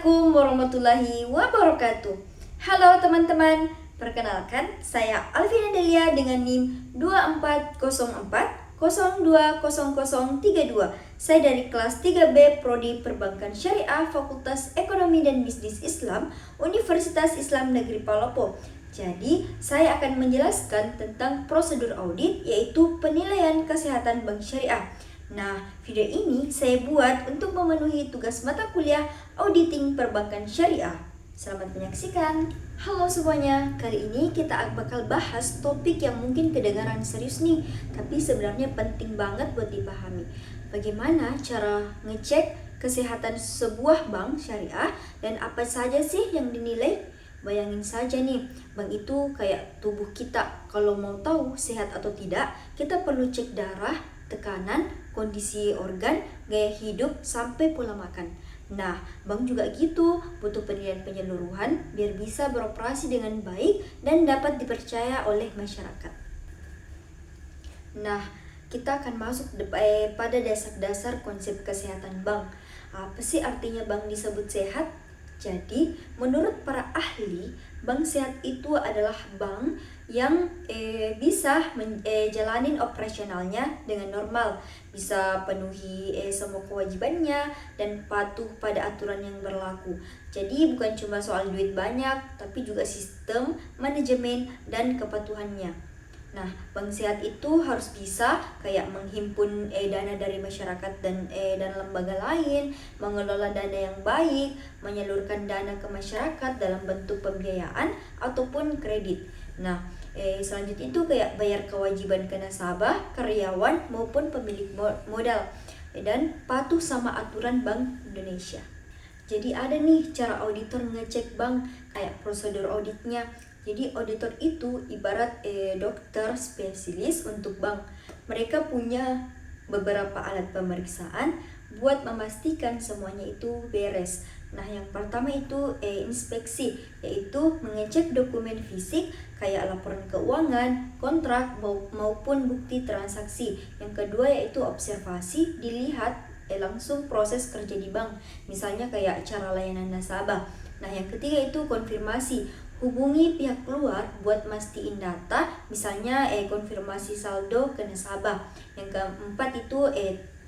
Assalamualaikum warahmatullahi wabarakatuh. Halo teman-teman, perkenalkan saya Alvina Delia dengan NIM 2404020032. Saya dari kelas 3B Prodi Perbankan Syariah Fakultas Ekonomi dan Bisnis Islam Universitas Islam Negeri Palopo. Jadi, saya akan menjelaskan tentang prosedur audit, yaitu penilaian kesehatan bank syariah. Nah, video ini saya buat untuk memenuhi tugas mata kuliah Auditing Perbankan Syariah. Selamat menyaksikan. Halo semuanya, kali ini kita bakal bahas topik yang mungkin kedengaran serius nih, tapi sebenarnya penting banget buat dipahami. Bagaimana cara ngecek kesehatan sebuah bank syariah dan apa saja sih yang dinilai? Bayangin saja nih, bank itu kayak tubuh kita. Kalau mau tahu sehat atau tidak, kita perlu cek darah, tekanan, kondisi organ, gaya hidup, sampai pola makan. Nah, bank juga gitu, butuh penilaian penyeluruhan biar bisa beroperasi dengan baik dan dapat dipercaya oleh masyarakat. Nah, kita akan masuk pada dasar-dasar konsep kesehatan bank. Apa sih artinya bank disebut sehat? Jadi, menurut para ahli, bank sehat itu adalah bank yang bisa jalanin operasionalnya dengan normal, bisa penuhi semua kewajibannya dan patuh pada aturan yang berlaku. Jadi bukan cuma soal duit banyak, tapi juga sistem, manajemen, dan kepatuhannya. Nah, bank sehat itu harus bisa kayak menghimpun dana dari masyarakat dan lembaga lain, mengelola dana yang baik, menyalurkan dana ke masyarakat dalam bentuk pembiayaan ataupun kredit. Nah, selanjutnya itu kayak bayar kewajiban ke nasabah, karyawan maupun pemilik modal, dan patuh sama aturan Bank Indonesia. Jadi ada nih cara auditor ngecek bank, kayak prosedur auditnya. Jadi auditor itu ibarat dokter spesialis untuk bank. Mereka punya beberapa alat pemeriksaan buat memastikan semuanya itu beres. Nah, yang pertama itu inspeksi, yaitu mengecek dokumen fisik kayak laporan keuangan, kontrak maupun bukti transaksi. Yang kedua yaitu observasi, dilihat langsung proses kerja di bank, misalnya kayak cara layanan nasabah. Nah, yang ketiga itu konfirmasi, hubungi pihak luar buat mastiin data, misalnya konfirmasi saldo ke nasabah. Yang keempat itu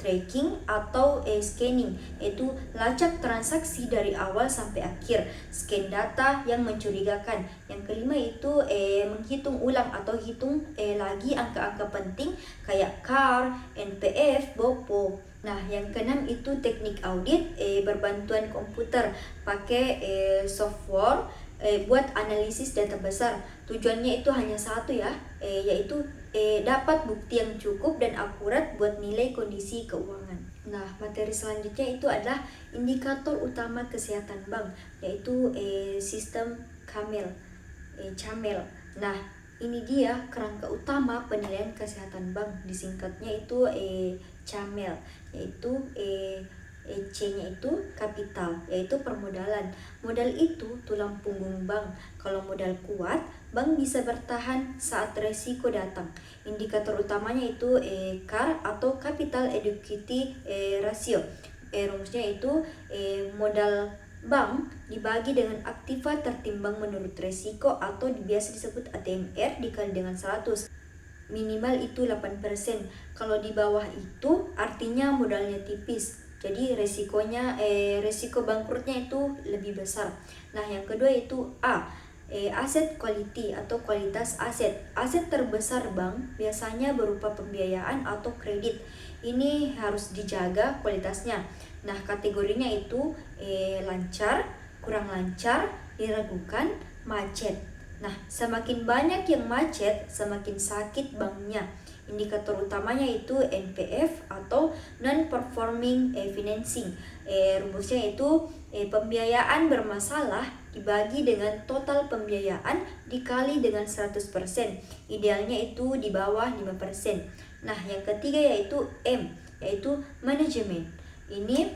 tracking atau scanning, yaitu lacak transaksi dari awal sampai akhir, scan data yang mencurigakan. Yang kelima itu menghitung ulang atau hitung lagi angka-angka penting kayak CAR, NPF, BOPO. Nah, yang keenam itu teknik audit berbantuan komputer, pakai software buat analisis data besar. Tujuannya itu hanya satu ya, yaitu dapat bukti yang cukup dan akurat buat nilai kondisi keuangan. Nah, materi selanjutnya itu adalah indikator utama kesehatan bank, yaitu sistem CAMEL. Nah, ini dia kerangka utama penilaian kesehatan bank, disingkatnya itu CAMEL, yaitu C-nya itu kapital, yaitu permodalan. Modal itu tulang punggung bank. Kalau modal kuat, bank bisa bertahan saat resiko datang. Indikator utamanya itu CAR atau Capital Adequacy Ratio. Rumusnya itu modal bank dibagi dengan aktiva tertimbang menurut resiko atau biasa disebut ATMR dikali dengan 100. Minimal itu 8%. Kalau di bawah itu artinya modalnya tipis. Jadi resiko bangkrutnya itu lebih besar. Nah, yang kedua itu asset quality atau kualitas aset. Aset terbesar bank biasanya berupa pembiayaan atau kredit. Ini harus dijaga kualitasnya. Nah, kategorinya itu lancar, kurang lancar, diragukan, macet. Nah, semakin banyak yang macet, semakin sakit banknya. Indikator utamanya itu NPF atau non-performing financing. Rumusnya itu pembiayaan bermasalah dibagi dengan total pembiayaan dikali dengan 100%. Idealnya itu di bawah 5%. Nah, yang ketiga yaitu M, yaitu manajemen. Ini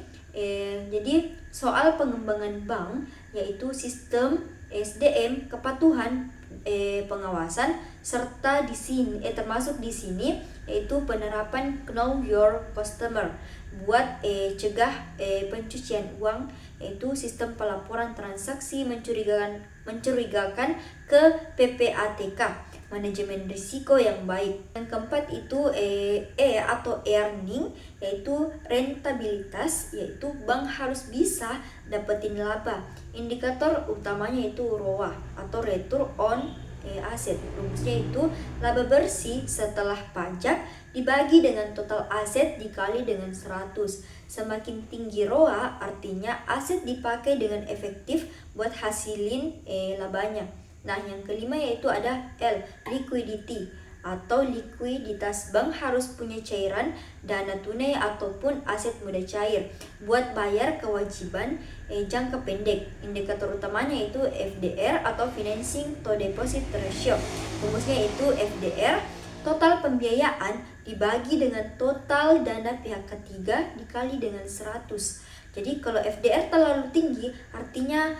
jadi soal pengembangan bank, yaitu sistem SDM, kepatuhan, pengawasan, serta di sini termasuk di sini yaitu penerapan know your customer buat cegah pencucian uang, yaitu sistem pelaporan transaksi mencurigakan ke PPATK, manajemen risiko yang baik. Yang keempat itu atau earning, yaitu rentabilitas, yaitu bank harus bisa dapetin laba. Indikator utamanya itu ROA atau return on aset. Rumusnya itu laba bersih setelah pajak dibagi dengan total aset dikali dengan 100. Semakin tinggi ROA artinya aset dipakai dengan efektif buat hasilin labanya. Nah, yang kelima yaitu ada L, liquidity atau likuiditas. Bank harus punya cairan dana tunai ataupun aset mudah cair buat bayar kewajiban jangka pendek. Indikator utamanya itu FDR atau financing to deposit ratio. Rumusnya itu FDR, total pembiayaan dibagi dengan total dana pihak ketiga dikali dengan 100. Jadi kalau FDR terlalu tinggi artinya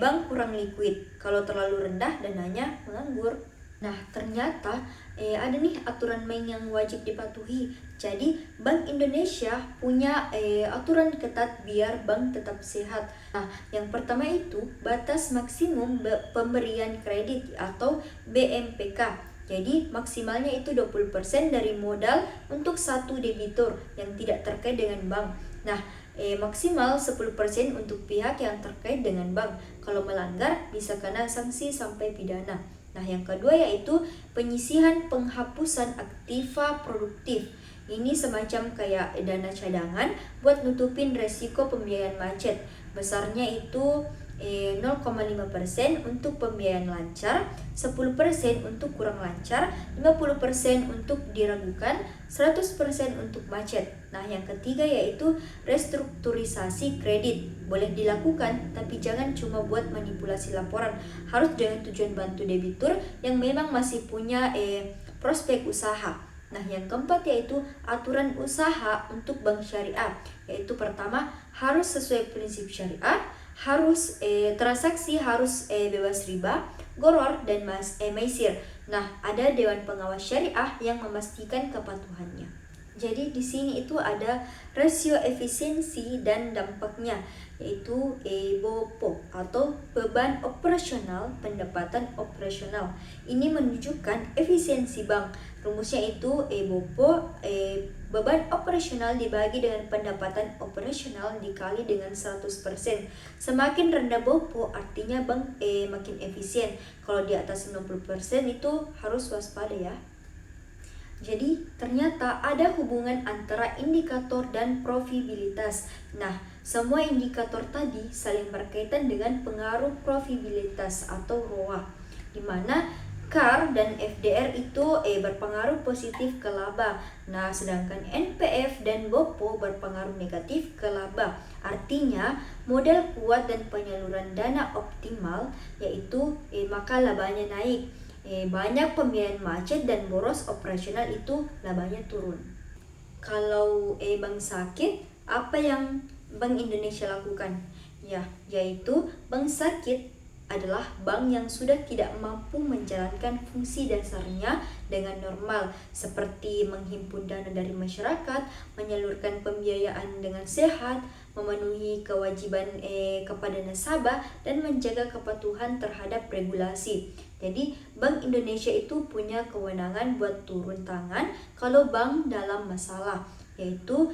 bank kurang liquid. Kalau terlalu rendah dananya menganggur. Nah, ternyata ada nih aturan main yang wajib dipatuhi. Jadi Bank Indonesia punya aturan ketat biar bank tetap sehat. Nah, yang pertama itu batas maksimum pemberian kredit atau BMPK. Jadi maksimalnya itu 20% dari modal untuk satu debitur yang tidak terkait dengan bank. Nah, maksimal 10% untuk pihak yang terkait dengan bank. Kalau melanggar bisa kena sanksi sampai pidana. Nah, yang kedua yaitu penyisihan penghapusan aktiva produktif. Ini semacam kayak dana cadangan buat nutupin resiko pembiayaan macet. Besarnya itu 0,5% untuk pembiayaan lancar, 10% untuk kurang lancar, 50% untuk diragukan, 100% untuk macet. Nah, yang ketiga yaitu restrukturisasi kredit. Boleh dilakukan, tapi jangan cuma buat manipulasi laporan. Harus dengan tujuan bantu debitur yang memang masih punya prospek usaha. Nah, yang keempat yaitu aturan usaha untuk bank syariah. Yaitu pertama, harus sesuai prinsip syariah, harus transaksi harus bebas riba, goror, dan maisir. Nah, ada Dewan Pengawas Syariah yang memastikan kepatuhannya. Jadi di sini itu ada rasio efisiensi dan dampaknya, yaitu BOPO atau beban operasional pendapatan operasional. Ini menunjukkan efisiensi bank. Rumusnya itu BOPO beban operasional dibagi dengan pendapatan operasional dikali dengan 100%. Semakin rendah BOPO artinya bank makin efisien. Kalau di atas 90% itu harus waspada ya. Jadi ternyata ada hubungan antara indikator dan profitabilitas. Nah, semua indikator tadi saling berkaitan dengan pengaruh profitabilitas atau ROA, di mana CAR dan FDR itu berpengaruh positif ke laba. Nah, sedangkan NPF dan BOPO berpengaruh negatif ke laba. Artinya, modal kuat dan penyaluran dana optimal, yaitu maka labanya naik. Banyak pembiayaan macet dan boros operasional itu labanya turun. Kalau bank sakit, apa yang Bank Indonesia lakukan? Ya, yaitu bank sakit adalah bank yang sudah tidak mampu menjalankan fungsi dasarnya dengan normal, seperti menghimpun dana dari masyarakat, menyalurkan pembiayaan dengan sehat, memenuhi kewajiban kepada nasabah, dan menjaga kepatuhan terhadap regulasi. Jadi Bank Indonesia itu punya kewenangan buat turun tangan kalau bank dalam masalah, yaitu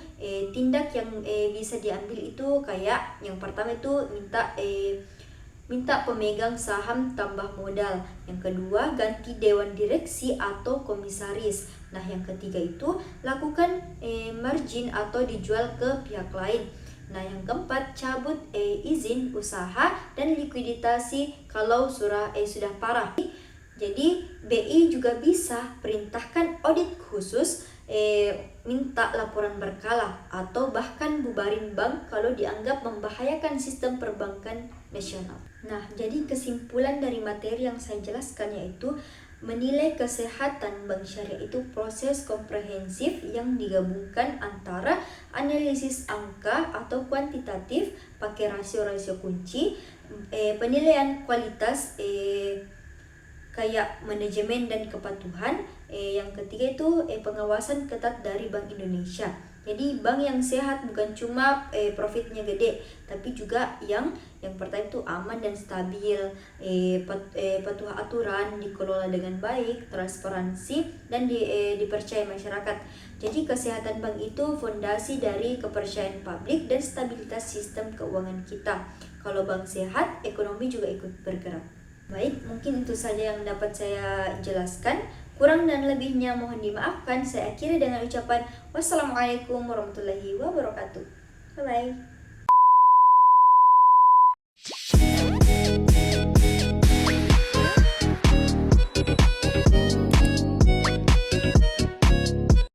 tindak yang bisa diambil itu kayak yang pertama itu minta pemegang saham tambah modal. Yang kedua, ganti dewan direksi atau komisaris. Nah, yang ketiga itu lakukan margin atau dijual ke pihak lain. Nah, yang keempat, cabut izin usaha dan likuiditasi kalau sudah parah. Jadi, BI juga bisa perintahkan audit khusus, minta laporan berkala, atau bahkan bubarin bank kalau dianggap membahayakan sistem perbankan nasional. Nah, jadi kesimpulan dari materi yang saya jelaskan yaitu menilai kesehatan bank syariah itu proses komprehensif yang digabungkan antara analisis angka atau kuantitatif pakai rasio-rasio kunci, penilaian kualitas kayak manajemen dan kepatuhan. Yang ketiga itu pengawasan ketat dari Bank Indonesia. Jadi bank yang sehat bukan cuma profitnya gede, tapi juga yang pertama itu aman dan stabil, patuh aturan, dikelola dengan baik, transparansi, dan dipercaya masyarakat. Jadi kesehatan bank itu fondasi dari kepercayaan publik dan stabilitas sistem keuangan kita. Kalau bank sehat, ekonomi juga ikut bergerak. Baik, mungkin itu saja yang dapat saya jelaskan. Kurang dan lebihnya mohon dimaafkan. Saya akhiri dengan ucapan wassalamualaikum warahmatullahi wabarakatuh. Bye-bye.